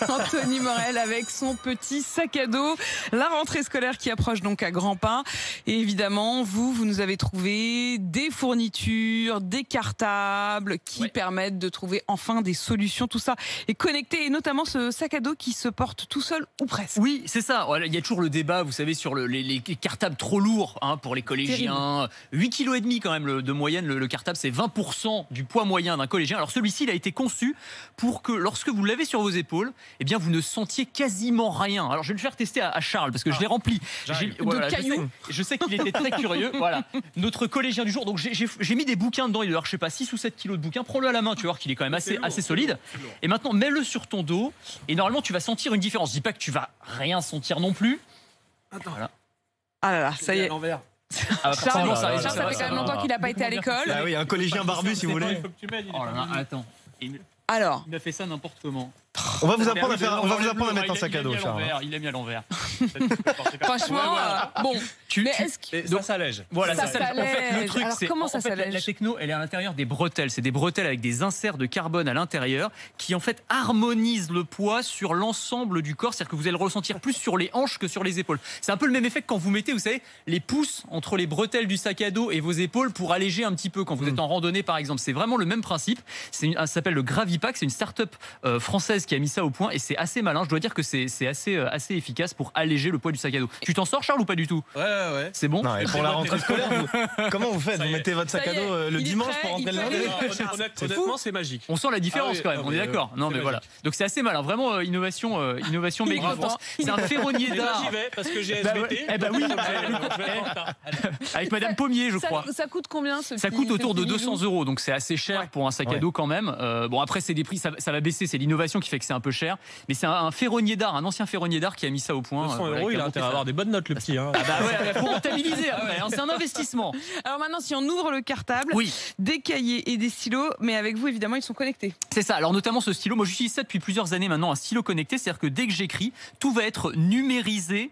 Anthony Morel avec son petit sac à dos. La rentrée scolaire qui approche donc à grands pas. Et évidemment, vous nous avez trouvé des fournitures, des cartables qui permettent de trouver enfin des solutions. Tout ça est connecté et notamment ce sac à dos qui se porte tout seul ou presque. Oui, c'est ça. Il y a toujours le débat, vous savez, sur les cartables trop lourds pour les collégiens. 8,5 kg quand même de moyenne, le cartable, c'est 20% du poids moyen d'un collégien. Alors celui-ci, il a été conçu pour que lorsque vous l'avez sur vos épaules, eh bien, vous ne sentiez quasiment rien. Alors je vais le faire tester à Charles parce que je l'ai rempli. De cailloux. Je sais qu'il était très curieux. Voilà, notre collégien du jour. Donc j'ai mis des bouquins dedans. Il doit avoir, je sais pas, 6 ou 7 kilos de bouquins. Prends-le à la main, tu vas voir qu'il est quand même assez solide. Et maintenant, mets-le sur ton dos. Et normalement, tu vas sentir une différence. Je dis pas que tu vas rien sentir non plus. Attends. Voilà. Ah là là, ça y est. Ah, Charles, ça fait quand même longtemps qu'il n'a pas été à l'école. Ah oui, un collégien barbu si vous voulez. Oh là là, attends. Alors, Il a fait ça n'importe comment. On va vous apprendre à mettre un sac à dos, Charles. Il a mis à l'envers. Franchement, bon. Mais est-ce que ça s'allège. Voilà, ça ça s'allège. En fait, le s'allège. truc, Alors, c'est comment ça s'allège ? la techno, elle est à l'intérieur des bretelles. C'est des bretelles avec des inserts de carbone à l'intérieur qui en fait harmonisent le poids sur l'ensemble du corps. C'est-à-dire que vous allez le ressentir plus sur les hanches que sur les épaules. C'est un peu le même effet que quand vous mettez, vous savez, les pouces entre les bretelles du sac à dos et vos épaules pour alléger un petit peu quand vous êtes en randonnée, par exemple. C'est vraiment le même principe. Ça s'appelle le Gravipack. C'est une start-up française qui a mis ça au point et c'est assez malin. Je dois dire que c'est assez efficace pour alléger le poids du sac à dos. Tu t'en sors, Charles, ou pas du tout? Ouais. C'est bon? Non, et pour la rentrée scolaire, comment vous faites? Vous mettez votre sac à dos le dimanche pour rentrer le lundi? Honnêtement, c'est magique. On sent la différence quand même, on est d'accord. Non, mais voilà. Donc c'est assez malin, vraiment innovation Maigre France. C'est un ferronnier d'art. J'y vais parce que j'ai SVT. Eh ben oui. Avec Madame Pommier, je crois. Ça coûte combien Ça coûte autour de 200 €, donc c'est assez cher pour un sac à dos quand même. Bon, après c'est des prix, ça va baisser, c'est l'innovation qui fait que c'est un peu cher. Mais c'est un ferronnier d'art, un ancien ferronnier d'art qui a mis ça au point. 200 €, il a intérêt à avoir des bonnes notes, le petit. Ah bah ouais, pour rentabiliser après, c'est un investissement. Alors maintenant, si on ouvre le cartable, des cahiers et des stylos, mais avec vous, évidemment, ils sont connectés. C'est ça, alors notamment ce stylo, moi j'utilise ça depuis plusieurs années maintenant, un stylo connecté, c'est-à-dire que dès que j'écris, tout va être numérisé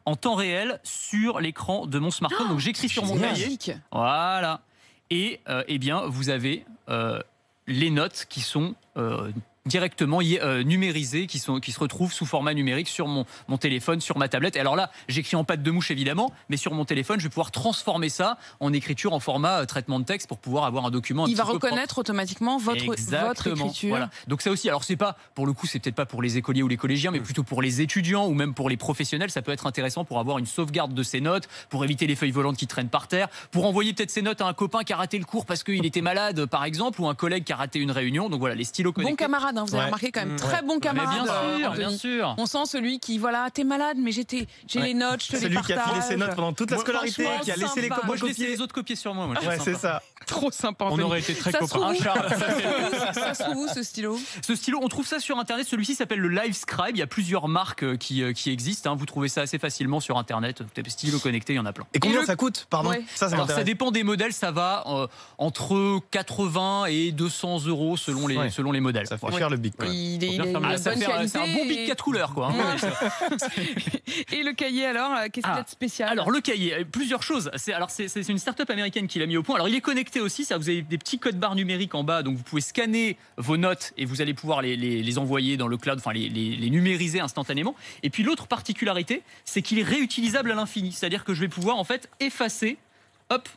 en temps réel sur l'écran de mon smartphone. Donc j'écris sur mon cahier. Voilà. Et eh bien, vous avez les notes qui sont directement numérisées, qui se retrouvent sous format numérique sur mon téléphone, sur ma tablette. Et alors là, j'écris en patte de mouche évidemment, mais sur mon téléphone, je vais pouvoir transformer ça en écriture, en format traitement de texte pour pouvoir avoir un document. Il va reconnaître automatiquement votre écriture. Voilà. Donc ça aussi, alors c'est pas, pour le coup, c'est peut-être pas pour les écoliers ou les collégiens, mais plutôt pour les étudiants ou même pour les professionnels. Ça peut être intéressant pour avoir une sauvegarde de ses notes, pour éviter les feuilles volantes qui traînent par terre, pour envoyer peut-être ses notes à un copain qui a raté le cours parce qu'il était malade, par exemple, ou un collègue qui a raté une réunion. Donc voilà, les stylos connectés. Bon camarade, vous avez remarqué quand même, très bon camarade. Bien sûr. On sent celui qui, voilà, t'es malade, mais j'ai les notes, je te les partage. Celui qui a filé ses notes pendant toute la scolarité, qui a laissé les copains Moi, je laissais les autres copier sur moi. Ouais, c'est ça. Trop sympa. On aurait été très copains. Ça se trouve où, ce stylo? Ce stylo, on trouve ça sur Internet. Celui-ci s'appelle le LiveScribe. Il y a plusieurs marques qui existent. Vous trouvez ça assez facilement sur Internet. Stylo connecté, il y en a plein. Et combien ça coûte? Pardon. Alors, ça dépend des modèles. Ça va entre 80 et 200 € selon les modèles. Ça fait cher le bic. C'est un bon bic 4 couleurs, quoi. Et le cahier, alors, qu'est-ce qu'il y a de spécial? Alors, le cahier, plusieurs choses. C'est une start-up américaine qui l'a mis au point. Alors, il est connecté aussi. Vous avez des petits codes barres numériques en bas. Donc, vous pouvez scanner vos notes et vous allez pouvoir les envoyer dans le cloud, enfin, les numériser instantanément. Et puis, l'autre particularité, c'est qu'il est réutilisable à l'infini. C'est-à-dire que je vais pouvoir, en fait, effacer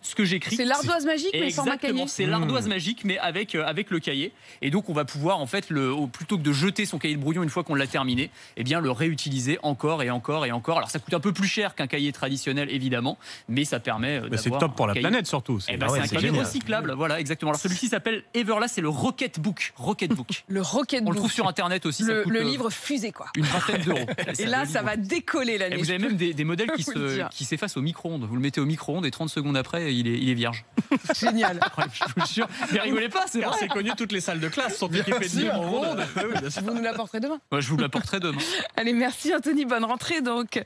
ce que j'écris. C'est l'ardoise magique, mais format cahier. Exactement, c'est l'ardoise magique, mais avec le cahier. Et donc, on va pouvoir, en fait, plutôt que de jeter son cahier de brouillon une fois qu'on l'a terminé, eh bien, le réutiliser encore et encore et encore. Alors, ça coûte un peu plus cher qu'un cahier traditionnel, évidemment, mais ça permet d'avoir. C'est top pour la planète, surtout. C'est un cahier recyclable. Voilà, exactement. Alors, celui-ci s'appelle Everlast, c'est le Rocketbook. Le Rocketbook. On le trouve sur Internet aussi. Le livre fusée, quoi. Une vingtaine d'euros. Et là, ça va décoller l'année. Et vous avez même des modèles qui s'effacent au micro-ondes. Vous le mettez au micro-ondes et 30 secondes après, il est vierge. Génial. Je vous jure. Mais rigolez pas, c'est vrai. C'est connu, toutes les salles de classe sont équipées de micro-ondes. Vous nous l'apporterez demain. Je vous l'apporterai demain. Allez, merci Anthony, bonne rentrée donc.